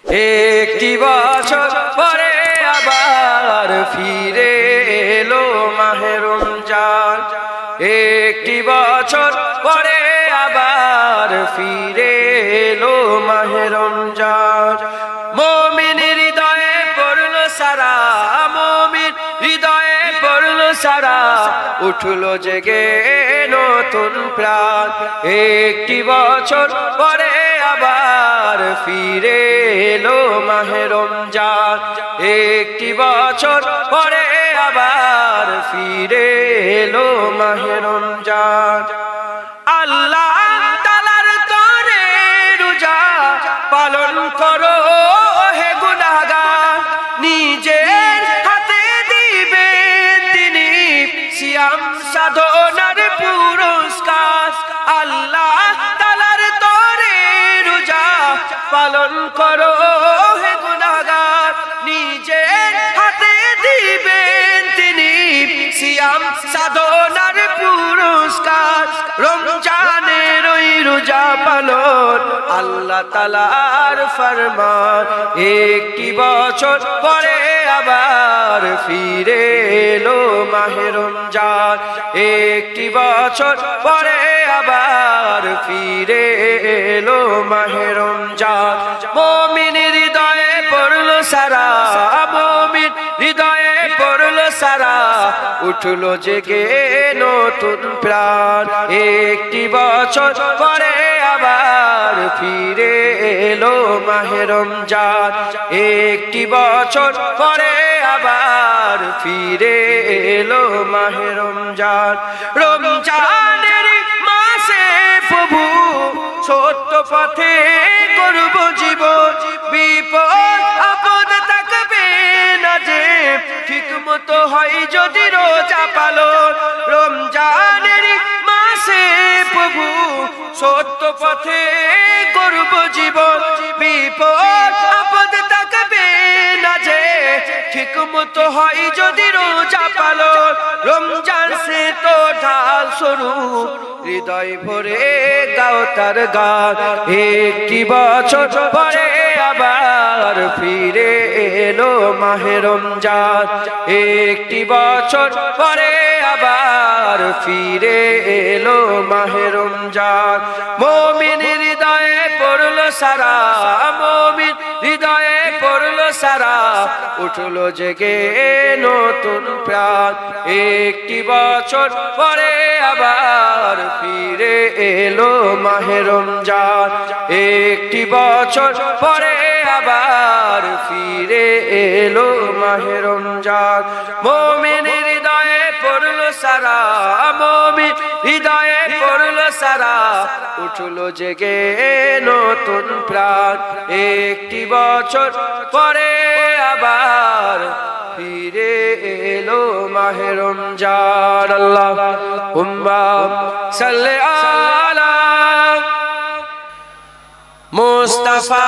একটি বছর পরে আবার ফিরে এলো মাহে রমজান। একটি বছর পরে আবার ফিরে এলো মাহে রমজান। মুমিন হৃদয়ে পড়লো সারা, মুমিন হৃদয়ে পড়লো সারা, উঠলো জেগে নতুন প্রাণ। একটি বছর পরে আবার ফিরে এলো মাহে রমজান। একটি বছর পরে আবার ফিরে এলো মাহে রমজান। আল্লাহ তাআলার তরে রোজা পালন করো হে গুনাহগার, নিজের হাতে দিবেন তিনি সিয়াম সাধনার পুরস্কার। আল্লাহ তাআলার তরে রোজা পালন করো হে গুনাহগার, নিজের হাতে দিবেন তিনি সিয়াম সাধনার পুরস্কার। রমজানের ওই রোজা পালন আল্লাহ তাআলার ফরমান। একটি বছর পরে আবার ফিরে এলো মাহে রমজান। একটি বছর পরে আবার ফিরে এলো মাহে রমজান। মুমিন হৃদয়ে পড়লো সারা, মুমিন হৃদয়ে পড়লো সারা, উঠলো জেগে নতুন প্রাণ। একটি বছর পরে আবার ফিরে এলো মাহে রমজান। একটি বছর পরে আবার ফিরে এলো মাহে রমজান। রমজানের মাসে প্রভু সত্য পথে করব জীবন, বিপদ আপদ থাকবে না যে ঠিক মতো হয় যদি রোজা পালন। রমজানের মাসে প্রভু সত্য পথে করব জীবন, বিপদ আপদ থাকবে না যে ঠিক মতো হয় যদি রোজা পালন। রমজান সে তো ঢাল স্বরূপ, হৃদয় ভরে গাও তার গান। একটি বছর পরে আবার ফিরে এলো মাহে রমজান। একটি বছর পরে আবার ফিরে এলো মাহে রমজান। মুমিন হৃদয়ে পড়লো সারা, মুমিন হৃদয়ে পড়লো সারা, উঠলো জেগে নতুন প্রাণ। একটি বছর পরে আবার ফিরে এলো মাহে রমজান। একটি বছর পরে আবার ফিরে এলো মাহে রমজান। মুমিন হৃদয়ে পড়লো সারা, মুমিন হৃদয়ে পড়লো সারা, উঠলো জেগে নতুন প্রাণ। একটি বছর পরে আবার ফিরে এলো মাহে রমজান। আল্লাহুম্মা সাল্লি আলা মুস্তাফা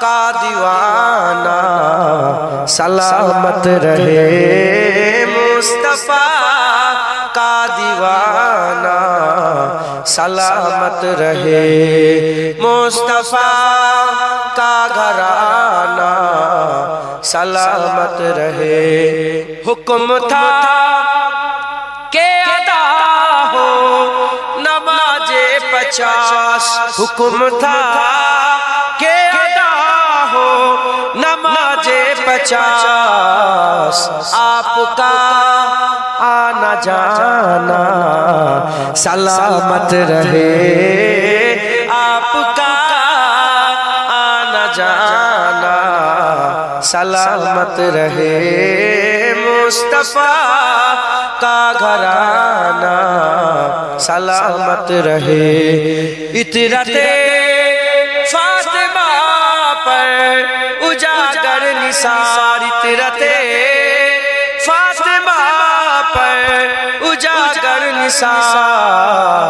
کا دیوانہ سلامت رہے، مصطفیٰ کا دیوانہ سلامت رہے، مصطفیٰ کا گھرانہ سلامت رہے۔ حکم تھا کہ ادا ہو نماز 50، حکم تھا کہ ادا ہو نماز 50، آپ کا آنا جانا سلامت رہے، آپ کا آنا جانا سلامت رہے، مصطفیٰ کا گھرانہ سلامت رہے۔ اطرت فاطمہ پر اجاگر نثار، اطرت فاطمہ پر اجاگر نثار،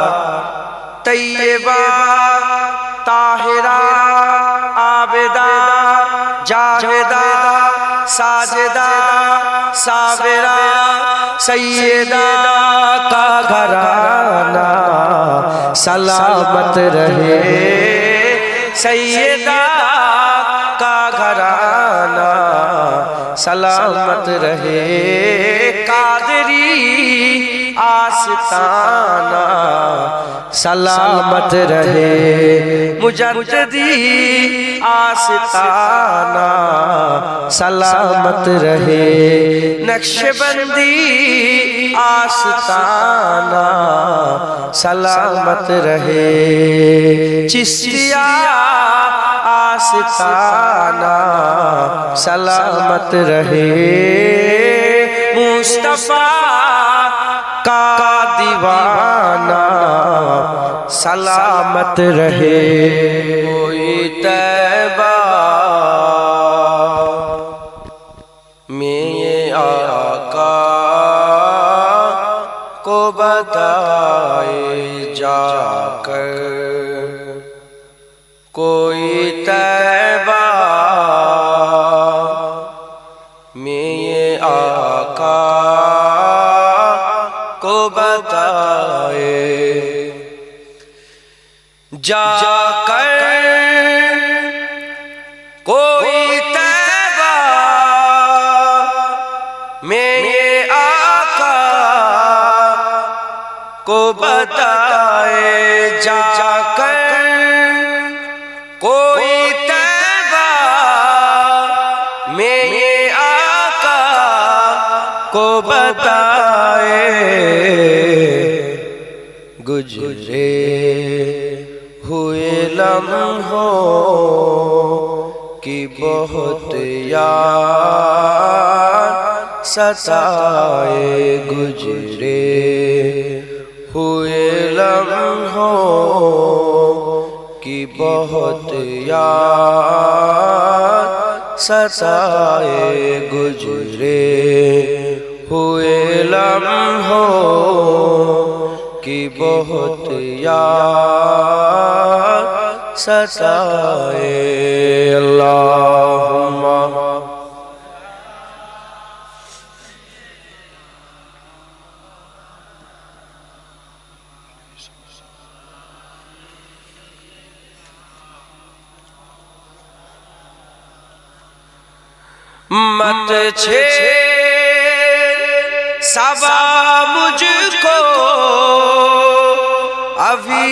طیبہ طاہرہ عابدہ جاہدہ ساجدہ صابرہ سیدہ کا گھرانہ سلامت رہے، سیدہ کا گھرانہ سلامت رہے، قادری آستانہ سلامت رہے، مجددی آستانہ سلامت رہے، نقشبندی آستانہ سلامت رہے، چشتیہ آستانہ سلامت رہے، مصطفیٰ کا دیوانہ سلامت رہے۔ کوئی طیبہ میں آقا کو بتائے جا کر، کوئی طیبہ میں آقا کو بتائے جا کر، کوئی طیبہ میں آقا کو بتائے جا کر، کوئی طیبہ میں آقا کو بتائے، گزرے ہوئے لمحوں کی بہت یاد ستائے، گزرے ہوئے لمحوں کی بہت یاد ستائے، گزرے ہوئے لمحوں کی بہت یاد ستائے۔ اللہم مت چھیڑ صبا مجھ کو، ابھی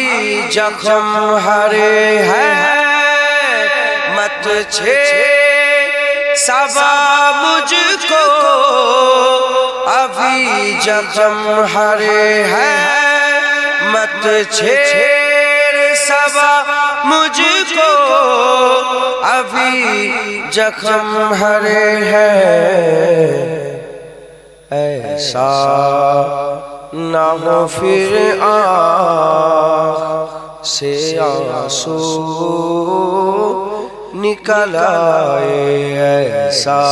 زخم ہرے ہیں، مت چھیڑ صبا مجھ کو، ابھی زخم ہرے ہیں، مت چھیڑ صبا مجھ کو، ابھی زخم ہرے ہیں، ایسا نہ ہو پھر آنکھ سے آنسو نکل آئے، ایسا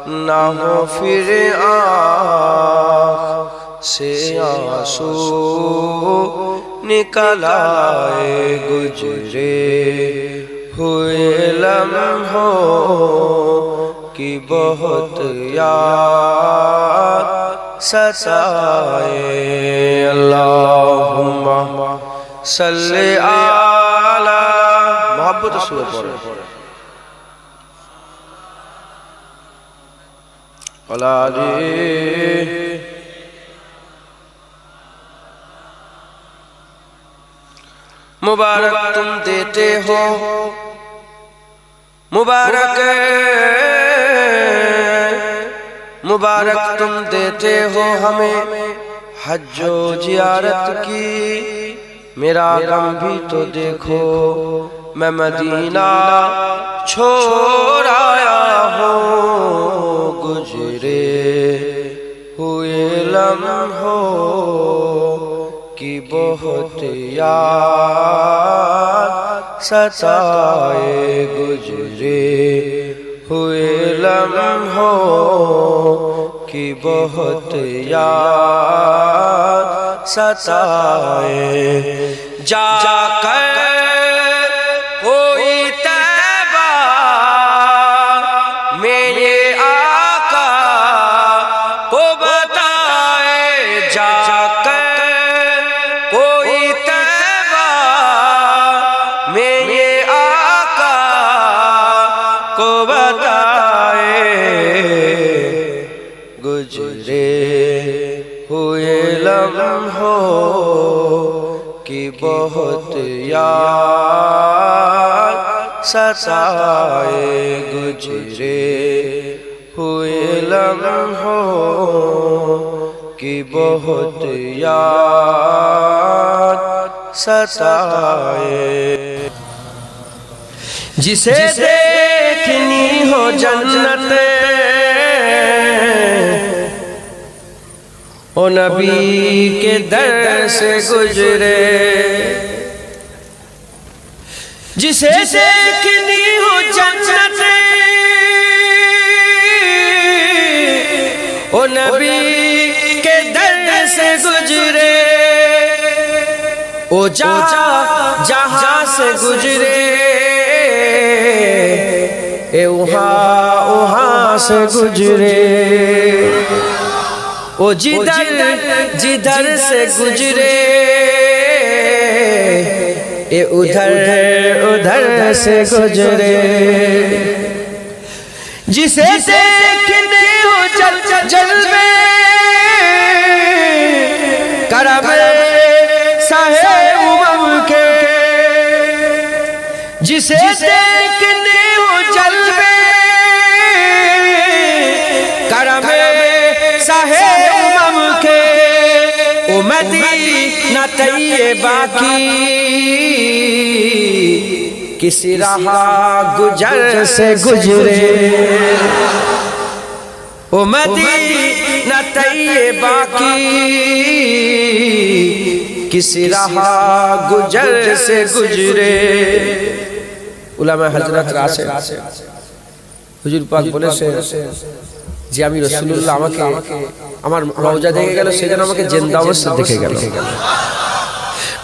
نہ ہو پھر آنکھ سے آنسو نکل آئے، گزرے ہوئے لمحوں کی بہت یاد ستائے اللہم صلی علی محبت رسول پڑھے مبارک تم دیتے ہو مبارک تم دیتے ہو ہمیں حج و زیارت کی میرا غم بھی تو دیکھو میں مدینہ چھوڑ آیا ہوں گزرے ہوئے لمحوں کی بہت یاد ستائے گزرے ہوئے لمحوں کی بہت یاد ستائے جا کر کوئی طیبہ میرے آقا کو بتائے جا کر کوئی طیبہ میرے آقا کو بتائے گزرے ہوئے لمحوں کی بہت یاد ستائے گزرے ہوئے لمحوں کی بہت یاد ستائے جسے دیکھنی ہو جنت او نبی کے در سے گزرے جسے دیکھنی ہو جنت او نبی کے در سے گزرے او جہاں سے گزرے اے وہاں سے گزرے او جدھر سے گزرے اے ادھر سے گزرے جسے دیکھنے ہو جلوے کرم صاحب امم کے جسے دیکھنے ہو جلوے کرم صاحب امم کے او مدینہ طیبہ کی کسی راہ گجر سے گزرے او مدینہ طیبہ کی کسی راہ گجر سے گزرے علماء حضرت راسے حضور پاک بولے سے جی আমি রাসূলুল্লাহ আমাকে আমার রওজা দেখে গেল সেজন্য আমাকে জিন্দা অবস্থা দেখে গেল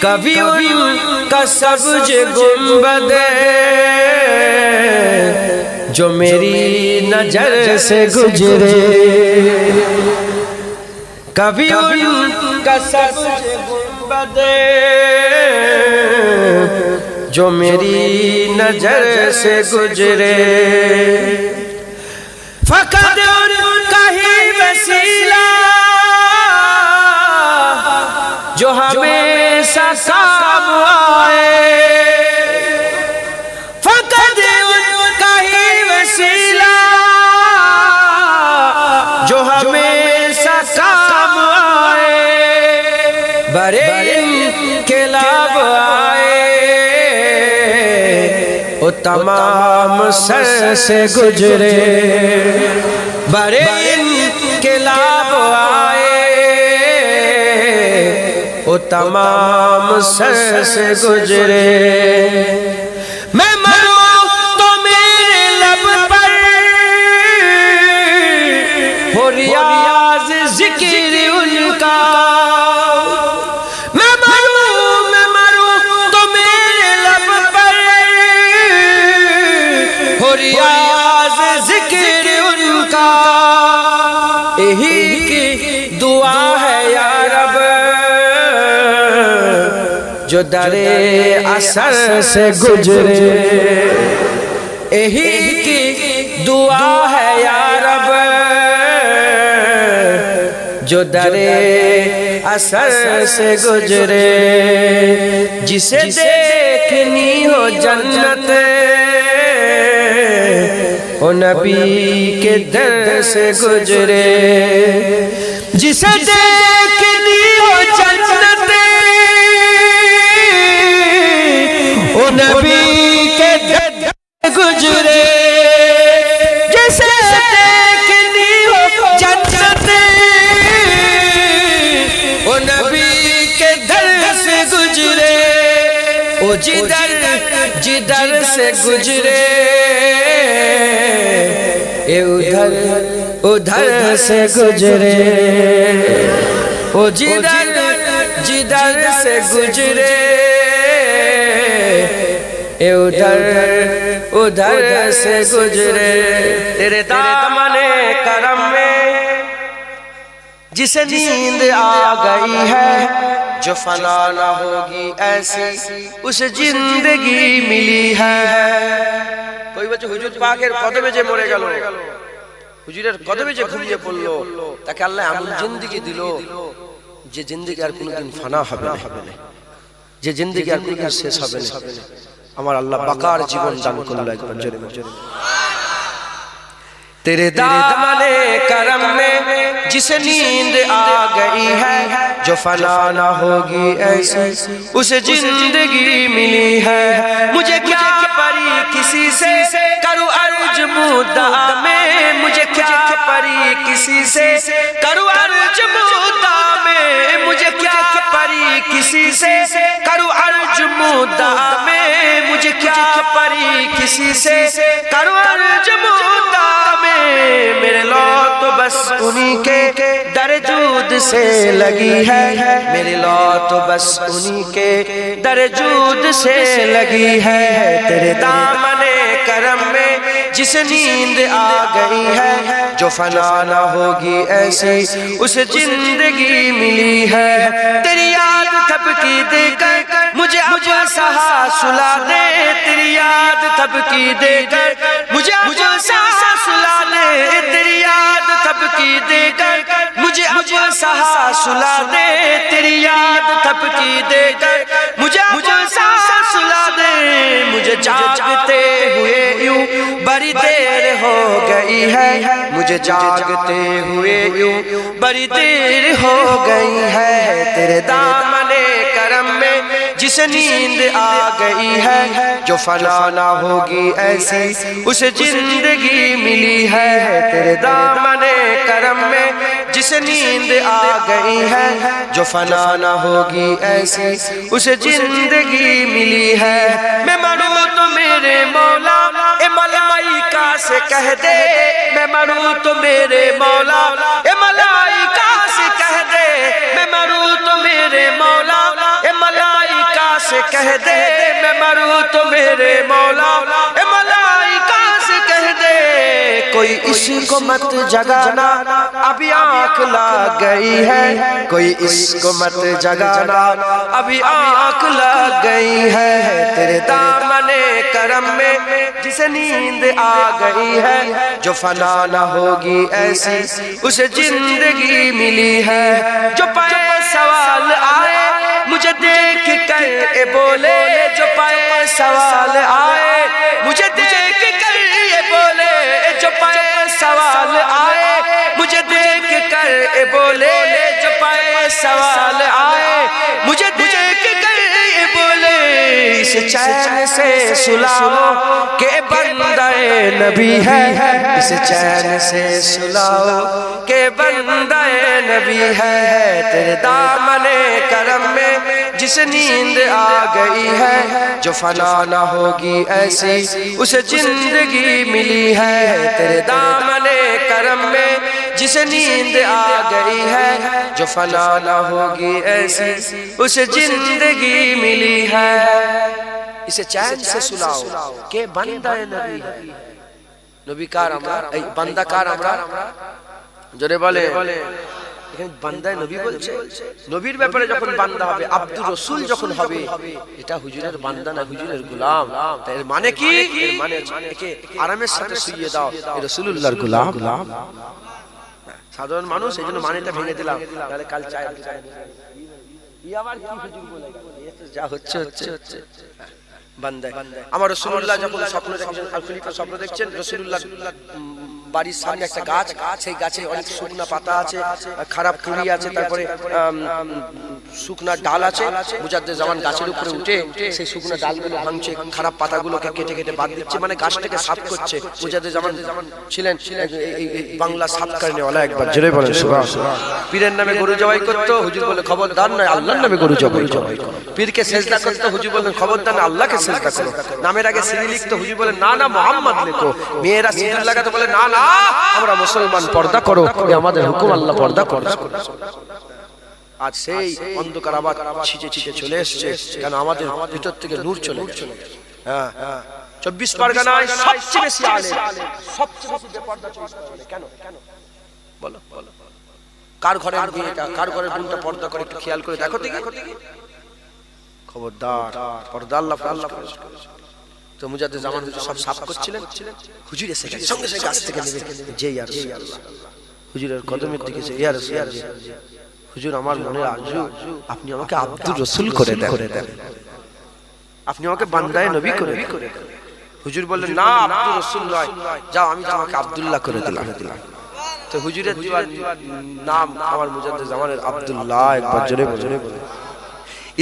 کبھی ان کا سبز گنبد جو میری نظر سے گزرے کبھی ان کا سبز گنبد جو میری نظر سے گزرے فقط ان کا ہی وسیلہ جو ہمیشہ کام آئے فقط ان کا ہی وسیلہ جو ہمیشہ کام آئے برے انقلاب آئے وہ تمام سر سے گزرے برے انقلاب آئے وہ تمام سر سے گزرے میں مروں تو میرے لب پر ہو ریاض ذکر ان کا میں مروں تو میرے لب پر ہو ریاض ذکر ان کا یہی کی دعا ہے یا رب جو در اثر سے گزرے یہی کی دعا ہے یا رب جو در اثر سے گزرے جسے دیکھنی ہو جنت وہ نبی کے در سے گزرے جسے دیکھنی ہو جنت وہ نبی کے در سے گزرے جسے دیکھنی ہو جنت وہ نبی کے در سے گزرے وہ جدر سے گزرے ادھر سے گزرے وہ جدر سے گزرے ادھر سے گزرے تیرے دامن کرم میں جسے نیند آ گئی ہے جو فنا نہ ہوگی ایسی اسے زندگی ملی ہے کوئی بچے হুজুর পাকের কদমে যে মরে গেল হুজুরের কদমে যে ঘুমিয়ে পড়লো তাকে আল্লাহ এমন জিন্দেগি দিল যে জিন্দেগি আর কোনোদিন ফানা হবে না যে জিন্দেগি আর কোনোদিন শেষ হবে না আমার আল্লাহ বাকার জীবন দান করলো একবার জোরে জোরে تیرے دامن کرم میں جسے نیند آ گئی ہے جو فنا نہ ہوگی ایسی اسے زندگی ملی ہے مجھے کیا پری کسی سے کروں عرج مدعا میں مجھے کیا پری کسی سے کروں عرج مدعا میں مجھے کیا پری کسی سے کروں عرج مدعا میں مجھے کیا پری کسی سے کروں عرج مدعا میرے لو تو بس انہی کے در جود سے لگی ہے میرے لو تو بس انہی کے در جود سے لگی ہے تیرے دامن کرم میں جس نیند آ گئی ہے جو فنا نہ ہوگی ایسی اسے زندگی ملی ہے تیری یاد تھپکی دے کر مجھے اب سہا سلا دے تیری یاد تھپکی دے کر مجھے اب سہا سلا دے تیری یاد تھپکی دے کر مجھے اب سہا سلا دے تیری یاد تھپکی دے کر مجھے اب سہا سلا دے مجھے جاگتے ہوئے یوں بڑی دیر ہو گئی ہے مجھے جاگتے ہوئے یوں بڑی دیر ہو گئی ہے تیرے دامن کرم میں جسے نیند آ گئی ہے جو فنا نہ ہوگی ایسی اسے زندگی ملی ہے تیرے دامن کرم میں جسے نیند آ گئی ہے جو فنا نہ ہوگی ایسی اسے زندگی ملی ہے میں مروں تو میرے مولا اے ملائکہ سے کہہ دے میں مروں تو میرے مولا اے ملائکہ سے کہہ دے میں مروں تو میرے مولا اے ملائکہ سے کہہ دے میں مروں تو میرے مولا اے ملائکہ سے کہہ دے کوئی اس کو مت جگانا ابھی آنکھ لگ گئی ہے کوئی اس کو مت جگانا ابھی آنکھ لگ گئی ہے تیرے دامن کرم میں جسے نیند آ گئی ہے جو فنا نہ ہوگی ایسی اسے زندگی ملی ہے جو پائے سوال آئے مجھے دیکھ کر اے بولے جو پائے سوال آئے مجھے دیکھ کر اے بولے جو پائے سوال آئے مجھے دیکھ کر اے بولے جو پائے سوال آئے مجھے دیکھ کر اے بولے اس اسے چین سے سلاؤ کہ بندہ نبی ہے، اسے چین سے سلاؤ کہ بندہ نبی ہے، تیرے دامن کرم میں جس نیند آ گئی ہے، جو فنا نہ ہوگی ایسی اسے زندگی ملی ہے، تیرے دامن کرم میں جس نیند آ گئی ہے، جو فنا نہ ہوگی ایسی اسے زندگی ملی ہے، اسے چین سے سلاؤ کہ بندہ نبی ہے۔ নবী কার আমরা, এই বান্দা কার আমরা, জোরে বলে। এখানে বান্দায় নবী বলছে, নবীর ব্যাপারে যখন বান্দা হবে, আব্দুর রসুল যখন হবে, এটা হুজুরের বান্দা না, হুজুরের গোলাম। এর মানে কি? এর মানে একে আরামের সাথে শুইয়ে দাও, এই রাসূলুল্লাহর গোলাম। সাধারণ মানুষ, এই জন্য মানেটা ভেঙে দিলাম, তাহলে কাল চায় আবার কি হুজুর বলে যা হচ্ছে হচ্ছে হচ্ছে। বান্দা আমার রাসূলুল্লাহ যখন স্বপ্ন দেখছেন, খলিফা স্বপ্ন দেখছেন, রাসূলুল্লাহ বাড়ির সামনে একটা গাছ, সেই গাছে অনেক শুকনা পাতা আছে, খারাপ কুড়ি আছে, তারপরে শুকনা ডাল আছে। মুজাদ্দেদ জামান গাছের উপরে উঠে সেই শুকনা ডালগুলো ভাঙছে, খারাপ পাতাগুলোকে কেটে কেটে বাদ দিচ্ছে, মানে গাছটাকে সাফ করছে। মুজাদ্দেদ জামান ছিলেন বাংলা সাফ করনে ওয়ালা। একবার জোরে বলেন সুবহানাল্লাহ। পীরের নামে গরু জবাই করতো, হুজুর বলে খবরদার নয়, আল্লাহর নামে গরু জবাই করো। পীরকে সেজদা করতো, হুজুর বলেন খবরদার না, আল্লাহকে সেজদা করো। নামের আগে সিরি লিখতো, হুজুর বলেন না না, মুহাম্মদ লেখো। মেয়েরা সিঁদুর লাগাতে বলে না না, আমরা মুসলমান, পর্দা করো, এ আমাদের হুকুম, আল্লাহ পর্দা করো। আজ সেই অন্ধকার আবার ছিটে ছিটে চলে এসছে, কেন আমাদের ভিতর থেকে নূর চলে গেছে। হ্যাঁ, 24 পরগনায় সবচেয়ে বেশি আলেম, সবচেয়ে বেশি বেপরদা 24 পরগনায়। কেন বলো বলো, কার ঘরের বিয়েটা, কার ঘরের বোনটা পর্দা করে একটু খেয়াল করে দেখো দেখি। খবরদার, পর্দা আল্লাহ আল্লাহ করেছে। তো মুজাদ্দেদ জামান সব সাফ করছিলেন, হুজুর এসে গেছে, সঙ্গে সঙ্গে গাছ থেকে নেমে যে ইয়া রাসূলুল্লাহ, হুজুরের কদমের দিকে যে ইয়া রাসূলুল্লাহ, হুজুর আমার মনে আরজু, আপনি আমাকে আব্দুর রসুল করে দেন, আপনি আমাকে বান্দায়ে নবী করে দেন। হুজুর বললেন না, আব্দুর রসুল নয়, যাও আমি তোমাকে আব্দুল্লাহ করে দিলাম। তো হুজুরের নাম আমার মুজাদ্দেদ জামানের আব্দুল্লাহ। একবার জোরে জোরে বলে।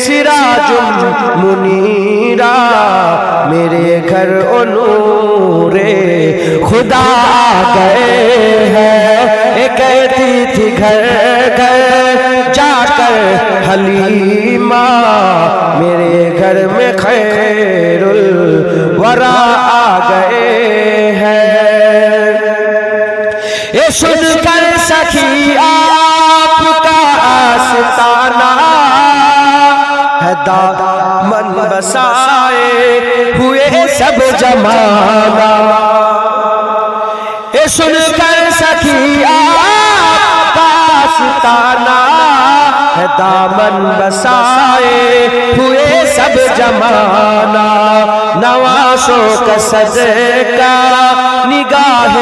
سراج منیرا میرے گھر نور خدا آ گئے ہیں کہتی تھی گھر گھر جا کر حلیمہ میرے گھر میں خیر الورا آ گئے ہیں یہ سن کر سخی آپ کا آستانہ ہے دامن بسائے ہوئے سب زمانہ یہ سن کر سخی آپ کا آستانہ ہے دامن بسائے ہوئے سب زمانہ نوازوں کا صدقہ نگاہ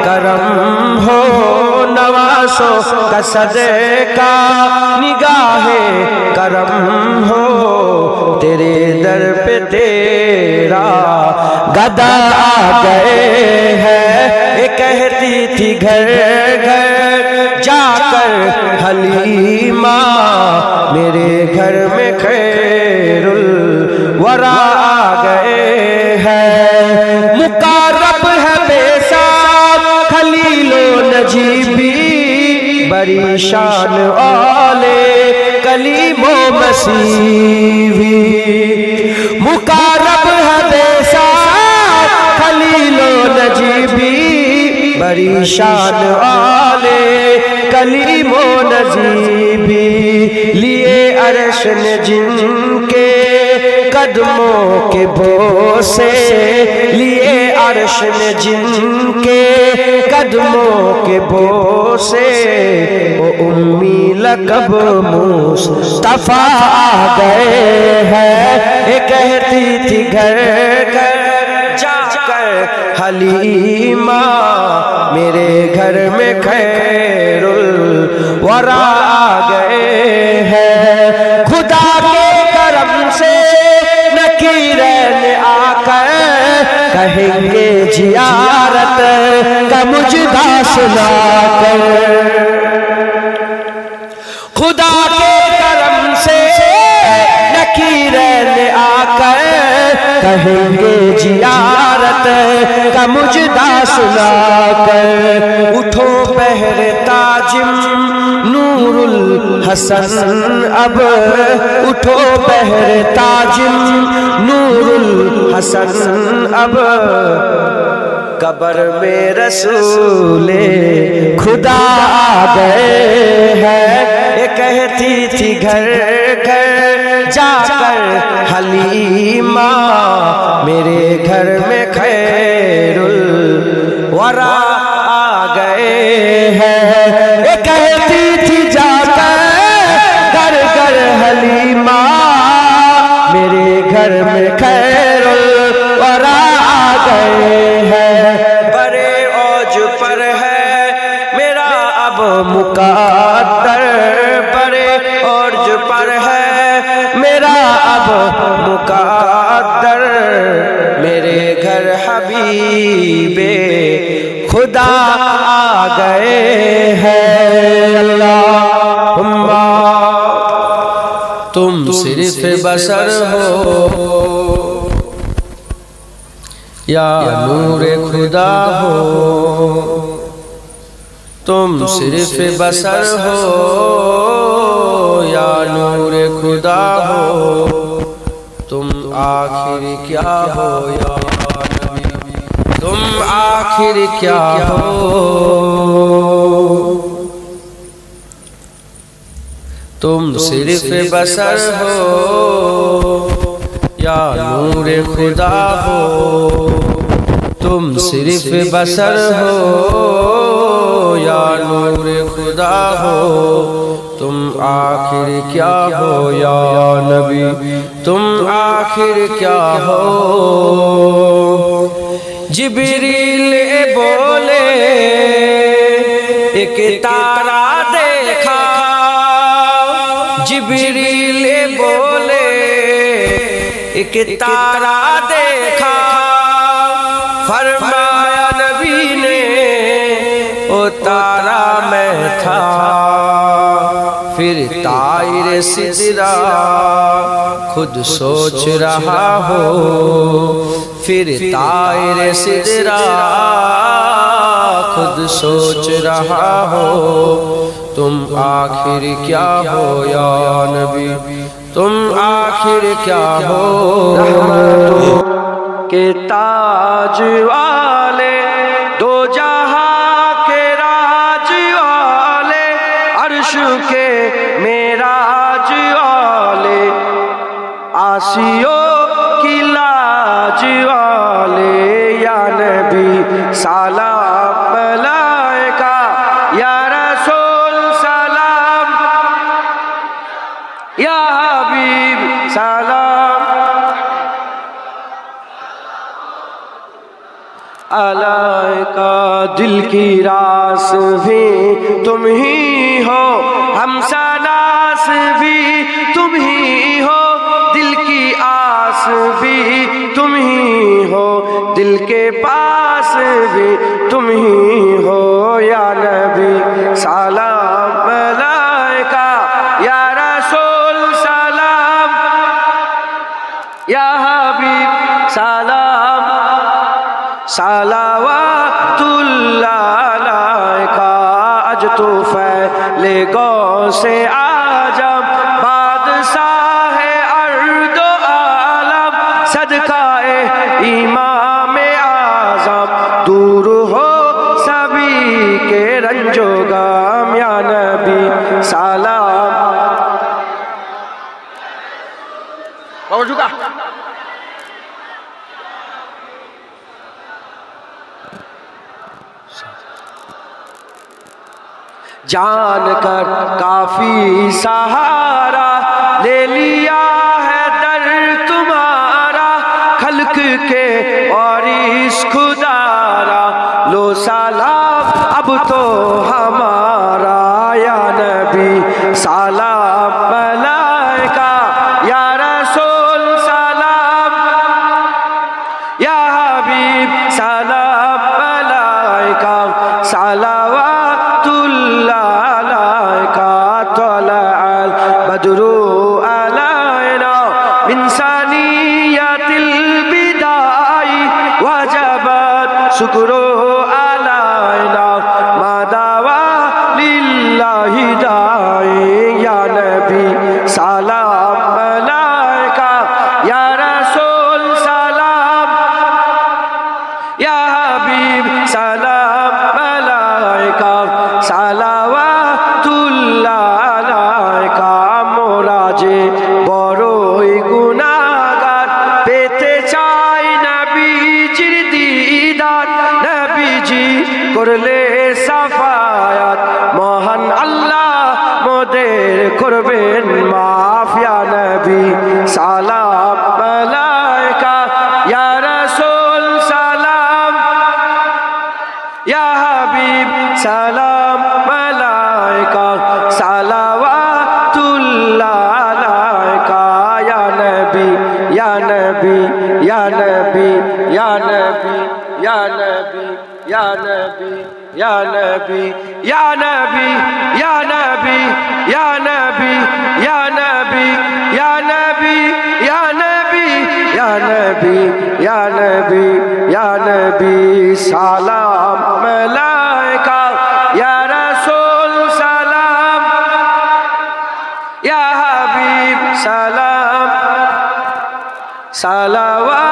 کرم ہو نوازوں کا صدقہ نگاہ کرم ہو تیرے در پہ تیرا گدا آ گئے ہیں یہ کہتی تھی گھر گھر جا کر حلیمہ میرے گھر میں خیر الورا آ گئے ہیں مقرب ہے بے ساتھ خلیل و نجیبی بڑی شان والے کلیم و مسیحی مقرب ہے بے ساتھ خلیل و نجیبی بڑی شان والے کلیم و نجیبی لیے عرش نے جن کے قدموں کے بوسے لیے عرش نے جن کے قدموں کے بوسے وہ امی لقب مصطفیٰ آ گئے ہیں یہ کہتی تھی گھر گھر جا کر حلیمہ میرے گھر میں خیر الورا آ گئے ہیں خدا کے کرم سے نکیرین آ کر کہیں گے زیارت کا مجدہ سنا کر خدا کے کرم سے نکیرین آ کر کہیں گے زیارت کا مجدہ سنا کر اٹھو بہر تاجم نور الحسن اب اٹھو بہر تاجم نور الحسن اب قبر میں رسول خدا آ گئے ہیں یہ کہتی تھی گھر گھر جا کر حلیمہ میرے گھر میں خیر الورا آ گئے ہیں یہ کہتی تھی جا کر گھر گھر حلیمہ میرے گھر میں خیر الورا آ گئے ہیں بڑے اوج پر ہے میرا اب مقدر بڑے اوج پر ہے میرا اب مقدر میرے گھر حبیب خدا آ گئے ہیں اللہم تم صرف بشر ہو یا نور خدا ہو تم صرف بشر ہو یا نور خدا ہو تم آخر کیا ہو یا نبی تم آخر کیا ہو تم صرف بشر ہو یا نور خدا ہو تم صرف بشر ہو یا نور خدا ہو تم آخر کیا ہو یا نبی تم آخر کیا ہو جبریل بولے ایک تارا دیکھا جبریل بولے ایک تارا دیکھا فرمایا نبی نے وہ تارا میں تھا پھر تارا طائر سدرا خود سوچ رہا ہو، پھر طائر سدرا خود سوچ رہا ہو، تم آخر کیا ہو یا نبی، تم آخر کیا ہو کہ تاج والے دو جہاں کے راج والے، عرش کے معراج والے، عاصیوں کی لاج والے، یا نبی سلام ملائکہ، یا رسول سلام، یا حبیب سلام علیکہ، دل کی راس بھی تم ہی ہو، ہم سناس بھی تم ہی ہو، دل کی آس بھی تم ہی ہو، دل کے پاس بھی تم ہی ہو، یا نبی سلام ملائکہ، یا رسول سلام، یا حبیب سلام، صلوات اللہ علیکہ، اج تو پھیلے گو سے آجم، بادشاہ ارض و عالم، صدقہ امام اعظم، دور ہو سبھی کے رنج و غم، یا نبی سلام بابا جھکا جان کر کافی سہارا لے لیا ہے در تمہارا، خلق کے اور اس خدارا، لو سلام اب تو ہمارا، یا نبی سلام ملائکہ، یا رسول سلام، یا حبیب سلام ملائکہ، صلوات اللہ علیکہ، طلع البدر علینا من ثنیۃ الوداع، وجبت شکر علینا ما دعا للہ داعی، یا نبی سلام ملائکہ، یا رسول سلام، یا حبیب سلام ملائکہ، صلوات اللہ علیکہ، মোরা যে বড়ই গুনাহগার, পেতে চাই নবীজির দিদার, নবীজি করলে সাফায়াত, মহান আল্লাহ মোদের করবেন মাফ, ইয়া নবী সালাম মালাইকা, ইয়া রাসূল সালাম, ইয়া হাবিব সালাম মালাইকা, সালাওয়াতুল্লাহ আলাইকা, ইয়া নবী ইয়া নবী ইয়া নবী ইয়া নবী ইয়া নবী ইয়া নবী ইয়া নবী ইয়া নবী ইয়া নবী ইয়া নবী ইয়া নবী ইয়া নবী ইয়া নবী ইয়া নবী ইয়া নবী ইয়া নবী সালাম মালাইকা, ইয়া রাসূল সালাম, ইয়া হাবিব সালাম, সালাওয়াত